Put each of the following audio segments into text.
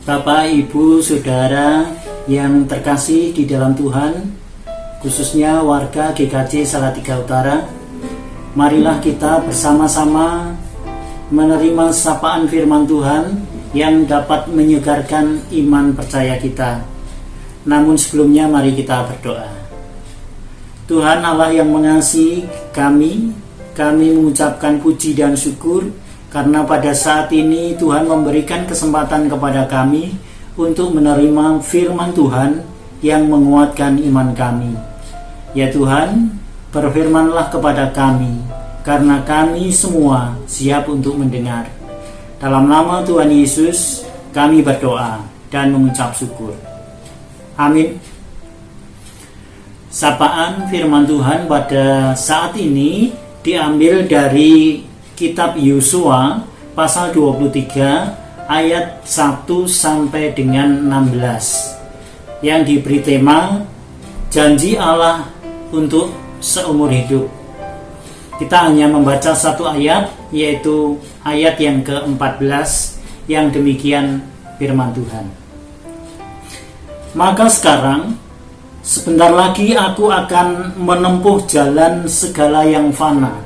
Bapak, Ibu, Saudara yang terkasih di dalam Tuhan, khususnya warga GKJ Salatiga Utara, marilah kita bersama-sama menerima sapaan firman Tuhan yang dapat menyegarkan iman percaya kita. Namun sebelumnya mari kita berdoa. Tuhan Allah yang mengasihi kami mengucapkan puji dan syukur karena pada saat ini Tuhan memberikan kesempatan kepada kami untuk menerima firman Tuhan yang menguatkan iman kami. Ya Tuhan, berfirmanlah kepada kami, karena kami semua siap untuk mendengar. Dalam nama Tuhan Yesus, kami berdoa dan mengucap syukur. Amin. Sapaan firman Tuhan pada saat ini diambil dari kitab Yosua pasal 23 ayat 1 sampai dengan 16 yang diberi tema janji Allah untuk seumur hidup. Kita hanya membaca satu ayat, yaitu ayat yang ke-14 yang demikian firman Tuhan. Maka sekarang, sebentar lagi aku akan menempuh jalan segala yang fana.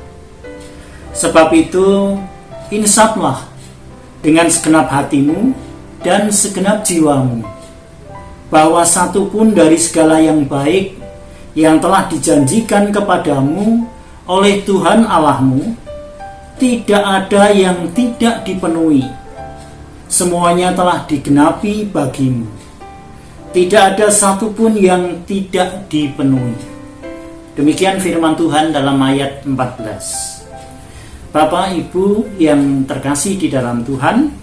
Sebab itu, insaflah dengan segenap hatimu dan segenap jiwamu, bahwa satu pun dari segala yang baik yang telah dijanjikan kepadamu oleh Tuhan Allahmu, tidak ada yang tidak dipenuhi. Semuanya telah digenapi bagimu. Tidak ada satupun yang tidak dipenuhi. Demikian firman Tuhan dalam ayat 14. Bapak, Ibu yang terkasih di dalam Tuhan,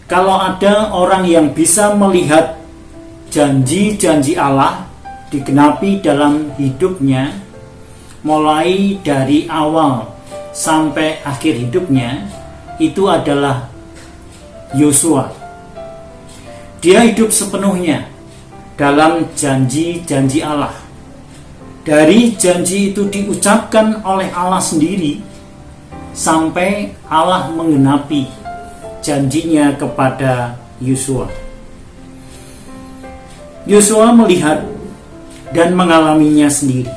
kalau ada orang yang bisa melihat janji-janji Allah digenapi dalam hidupnya, mulai dari awal sampai akhir hidupnya, itu adalah Yosua. Dia hidup sepenuhnya dalam janji-janji Allah. Dari janji itu diucapkan oleh Allah sendiri sampai Allah menggenapi janjinya kepada Yosua. Yosua melihat dan mengalaminya sendiri.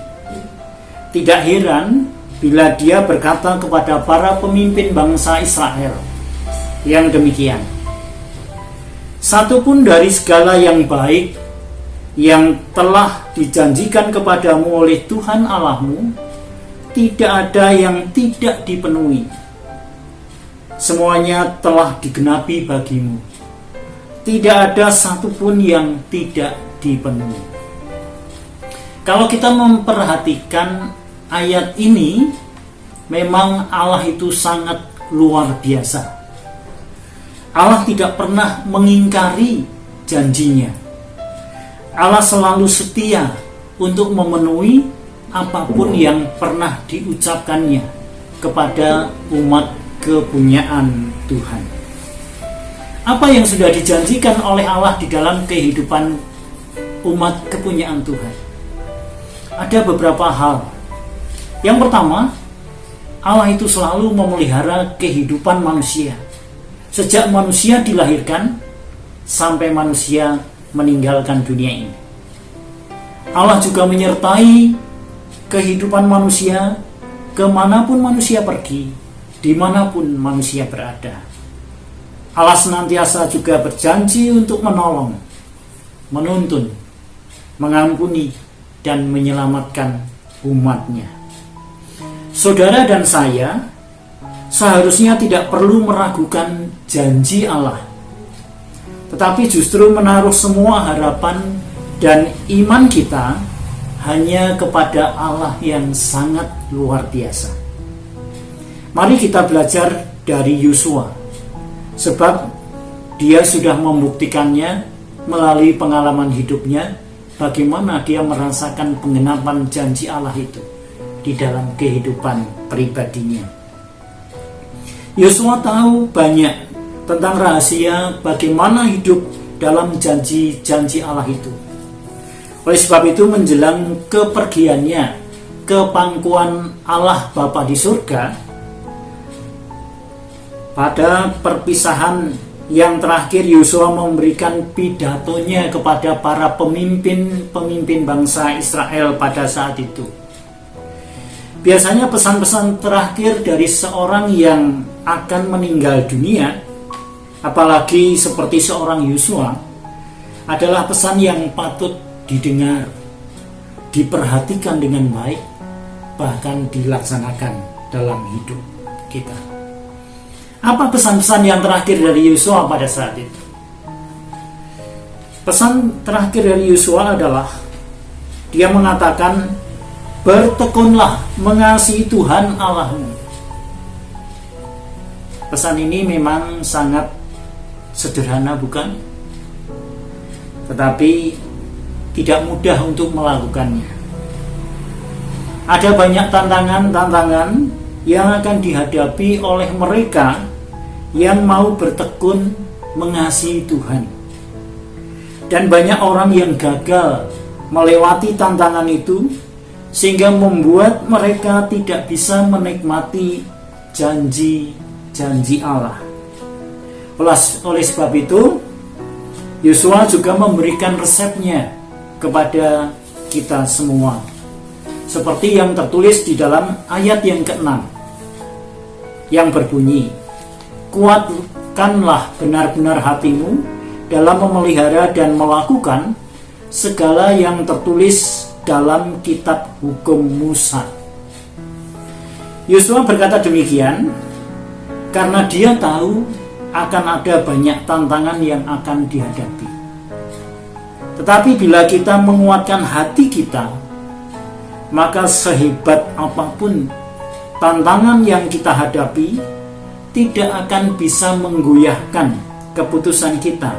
Tidak heran bila dia berkata kepada para pemimpin bangsa Israel yang demikian, satu pun dari segala yang baik yang telah dijanjikan kepadamu oleh Tuhan Allahmu, tidak ada yang tidak dipenuhi. Semuanya telah digenapi bagimu. Tidak ada satu pun yang tidak dipenuhi. Kalau kita memperhatikan ayat ini, memang Allah itu sangat luar biasa. Allah tidak pernah mengingkari janjinya. Allah selalu setia untuk memenuhi apapun yang pernah diucapkannya kepada umat kepunyaan Tuhan. Apa yang sudah dijanjikan oleh Allah di dalam kehidupan umat kepunyaan Tuhan? Ada beberapa hal. Yang pertama, Allah itu selalu memelihara kehidupan manusia. Sejak manusia dilahirkan sampai manusia meninggalkan dunia ini. Allah juga menyertai kehidupan manusia kemanapun manusia pergi, dimanapun manusia berada. Allah senantiasa juga berjanji untuk menolong, menuntun, mengampuni, dan menyelamatkan umatnya. Saudara dan saya seharusnya tidak perlu meragukan janji Allah, tetapi justru menaruh semua harapan dan iman kita hanya kepada Allah yang sangat luar biasa. Mari kita belajar dari Yosua, sebab dia sudah membuktikannya melalui pengalaman hidupnya, bagaimana dia merasakan penggenapan janji Allah itu di dalam kehidupan pribadinya. Yosua tahu banyak tentang rahasia bagaimana hidup dalam janji-janji Allah itu. Oleh sebab itu, menjelang kepergiannya ke pangkuan Allah Bapa di surga, pada perpisahan yang terakhir Yosua memberikan pidatonya kepada para pemimpin bangsa Israel pada saat itu. Biasanya pesan-pesan terakhir dari seorang yang akan meninggal dunia, apalagi seperti seorang Yosua, adalah pesan yang patut didengar, diperhatikan dengan baik, bahkan dilaksanakan dalam hidup kita. Apa pesan-pesan yang terakhir dari Yosua pada saat itu? Pesan terakhir dari Yosua adalah dia mengatakan, bertekunlah mengasihi Tuhan Allahmu. Pesan ini memang sangat sederhana, bukan? Tetapi tidak mudah untuk melakukannya. Ada banyak tantangan-tantangan yang akan dihadapi oleh mereka yang mau bertekun mengasihi Tuhan. Dan banyak orang yang gagal melewati tantangan itu, sehingga membuat mereka tidak bisa menikmati janji-janji Allah. Oleh sebab itu, Yosua juga memberikan resepnya kepada kita semua, seperti yang tertulis di dalam ayat yang ke-6 yang berbunyi, kuatkanlah benar-benar hatimu dalam memelihara dan melakukan segala yang tertulis dalam kitab hukum Musa. Yosua berkata demikian karena dia tahu akan ada banyak tantangan yang akan dihadapi. Tetapi bila kita menguatkan hati kita, maka sehebat apapun tantangan yang kita hadapi tidak akan bisa menggoyahkan keputusan kita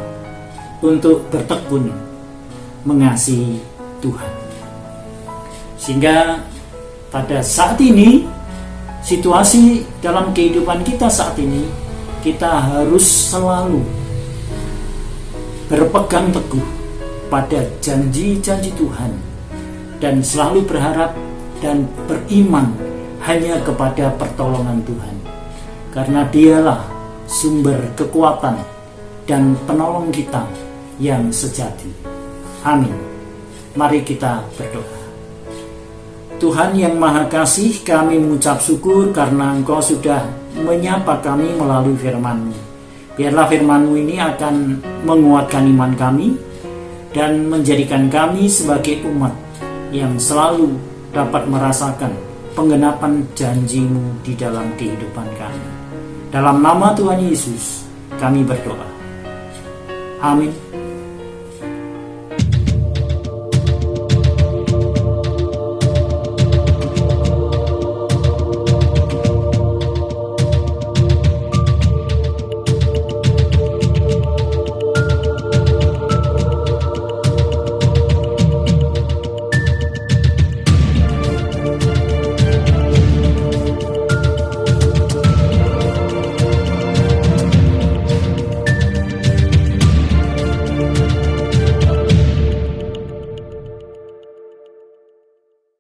untuk bertekun mengasihi Tuhan. Sehingga pada saat ini, situasi dalam kehidupan kita saat ini, kita harus selalu berpegang teguh pada janji-janji Tuhan dan selalu berharap dan beriman hanya kepada pertolongan Tuhan, karena dialah sumber kekuatan dan penolong kita yang sejati. Amin. Mari kita berdoa. Tuhan yang Maha Kasih, kami mengucap syukur karena Engkau sudah menyapa kami melalui firman-Mu. Biarlah firman-Mu ini akan menguatkan iman kami dan menjadikan kami sebagai umat yang selalu dapat merasakan penggenapan janji-Mu di dalam kehidupan kami. Dalam nama Tuhan Yesus kami berdoa. Amin.